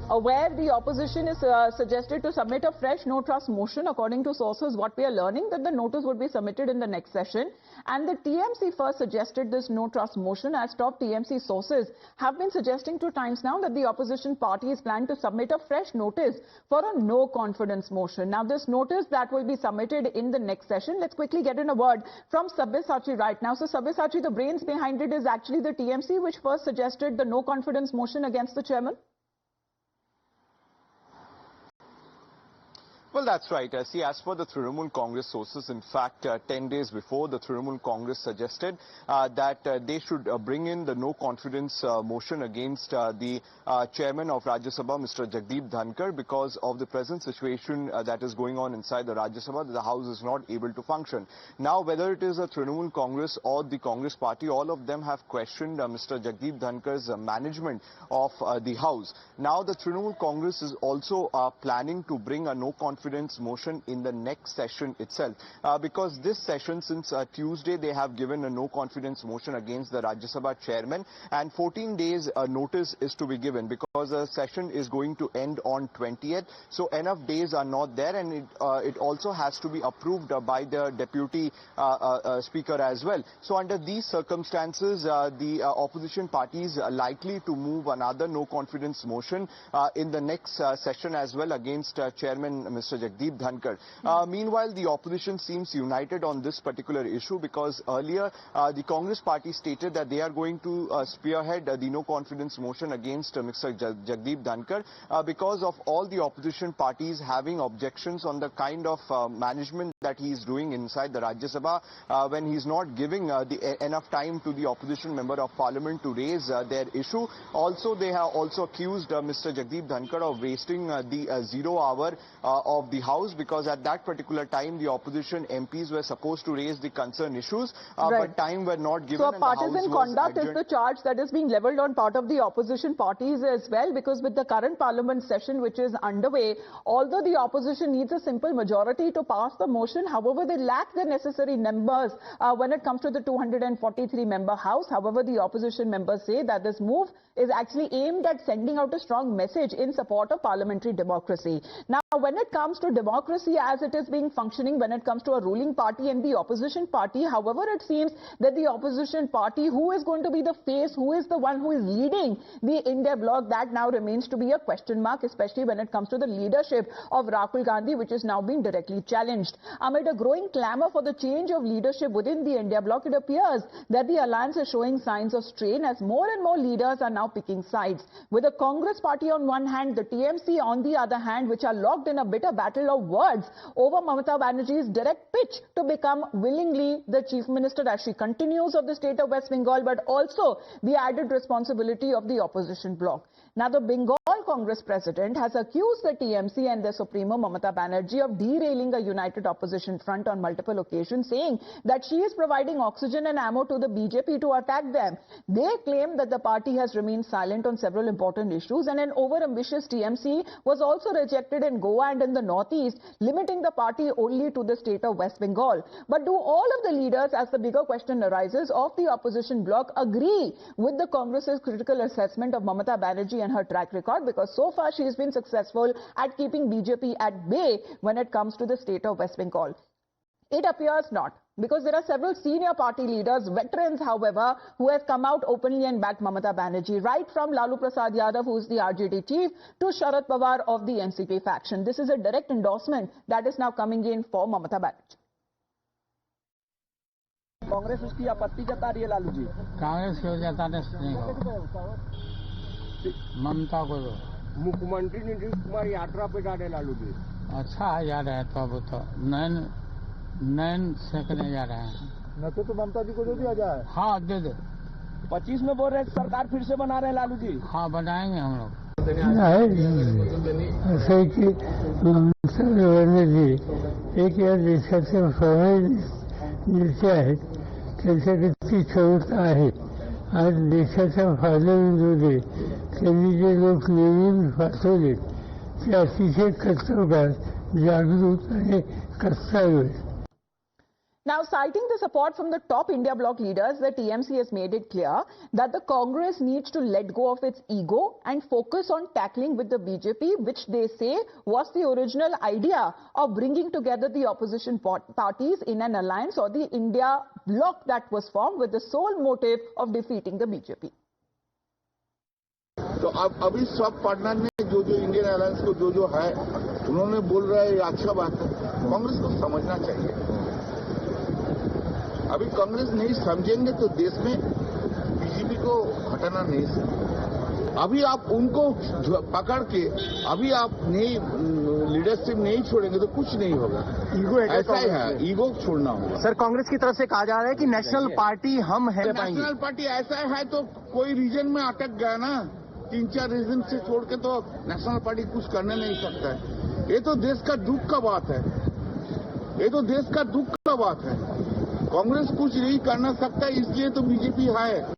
where the opposition is suggested to submit a fresh no trust motion. According to sources, what we are learning, that the notice would be submitted in the next session. And the TMC first suggested this no trust motion, as top TMC sources have been suggesting 2 times now that the opposition party is planning to submit a fresh notice for a no confidence motion. Now, this notice that will be submitted in the next session. Let's quickly get in a word from Sabyasachi right now. So, Sabyasachi, the brains behind it is actually the TMC, which first suggested the no confidence motion against the chairman. Well, that's right. See, as per the Trinamool Congress sources, in fact, 10 days before, the Trinamool Congress suggested that they should bring in the no confidence motion against the chairman of Rajya Sabha, Mr. Jagdeep Dhankar, because of the present situation that is going on inside the Rajya Sabha. The House is not able to function. Now, whether it is a Trinamool Congress or the Congress party, all of them have questioned Mr. Jagdeep Dhankar's management of the House. Now, the Trinamool Congress is also planning to bring a no confidence motion in the next session itself, because this session, since Tuesday, they have given a no confidence motion against the Rajya Sabha chairman, and 14 days notice is to be given, because the session is going to end on 20th, so enough days are not there, and it also has to be approved by the deputy speaker as well. So under these circumstances, the opposition parties are likely to move another no confidence motion in the next session as well against chairman Mr. Jagdeep Dhankar. Meanwhile, the opposition seems united on this particular issue, because earlier the Congress party stated that they are going to spearhead the no confidence motion against Mr. Jagdeep Dhankar because of all the opposition parties having objections on the kind of management that he is doing inside the Rajya Sabha, when he is not giving enough time to the opposition member of parliament to raise their issue. Also, they have also accused Mr. Jagdeep Dhankar of wasting the 0 hour of the House, because at that particular time the opposition MPs were supposed to raise the concern issues, but time were not given. So partisan conduct is the charge that is being levelled on part of the opposition parties as well, because with the current parliament session which is underway, although the opposition needs a simple majority to pass the motion, however, they lack the necessary numbers when it comes to the 243-member House. However, the opposition members say that this move is actually aimed at sending out a strong message in support of parliamentary democracy. Now, when it comes to democracy as it is being functioning, when it comes to a ruling party and the opposition party, however, it seems that the opposition party, who is going to be the face, who is the one who is leading the India bloc, that now remains to be a question mark, especially when it comes to the leadership of Rahul Gandhi, which is now being directly challenged. Amid a growing clamour for the change of leadership within the India bloc, it appears that the alliance is showing signs of strain, as more and more leaders are now picking sides. With the Congress party on one hand, the TMC on the other hand, which are locked in a bitter battle of words over Mamata Banerjee's direct pitch to become willingly the chief minister as she continues of the state of West Bengal, but also the added responsibility of the opposition bloc. Now, the Bengal Congress president has accused the TMC and their supremo Mamata Banerjee of derailing a united opposition front on multiple occasions, saying that she is providing oxygen and ammo to the BJP to attack them. They claim that the party has remained silent on several important issues, and an over-ambitious TMC was also rejected in Goa and in the northeast, limiting the party only to the state of West Bengal. But do all of the leaders, as the bigger question arises, of the opposition bloc agree with the Congress's critical assessment of Mamata Banerjee and her track record? Because so far she has been successful at keeping BJP at bay when it comes to the state of West Bengal. It appears not, because there are several senior party leaders, veterans, however, who have come out openly and backed Mamata Banerjee, right from Lalu Prasad Yadav, who is the RJD chief, to Sharad Pawar of the NCP faction. This is a direct endorsement that is now coming in for Mamata Banerjee. Congress उसकी आपत्ति जता रही है लालू जी। कांग्रेस क्यों जताने नहीं हो, ममता को मुख्यमंत्री नीतीश कुमार यात्रा पे जा रहे लालू जी। अच्छा जा रहा है, तो अब तो नैन सेकने जा रहे हैं। न तो ममता जी को दे दिया जाए। हाँ, दे दे। 25 में बोल रहे हैं सरकार फिर से बना रहे हैं लालू जी। हाँ, बनाएंगे हम लोग। ऐसे कि एक नीचे आहे त्याच्याकडची क्षमता आहे, आज देशाच्या फायद्याविरोधी त्यांनी जे लोक नेहमी फसवले ते अतिशय कर्तव्यात जागृत आणि कर्तव्य Now, citing the support from the top India bloc leaders, the TMC has made it clear that the Congress needs to let go of its ego and focus on tackling with the BJP, which they say was the original idea of bringing together the opposition parties in an alliance, or the India bloc that was formed with the sole motive of defeating the BJP. तो अब अभी sub partner ने जो Indian alliance को जो है उन्होंने बोल रहा है, ये अच्छा बात है। कांग्रेस को समझना चाहिए। अभी कांग्रेस नहीं समझेंगे तो देश में बीजेपी को हटाना नहीं सकते। अभी आप उनको पकड़ के अभी आप नई लीडरशिप नहीं छोड़ेंगे तो कुछ नहीं होगा। ईगो ऐसा ही है, ईगो छोड़ना होगा। सर, कांग्रेस की तरफ से कहा जा रहा है कि नेशनल पार्टी हम हैं। नेशनल पार्टी ऐसा है तो कोई रीजन में अटक गया ना, 3-4 रीजन से छोड़ के तो नेशनल पार्टी कुछ करने नहीं सकता है। ये तो देश का दुख का बात है, ये तो देश का दुख का बात है। कांग्रेस कुछ नहीं करना सकता, इसलिए तो बीजेपी है।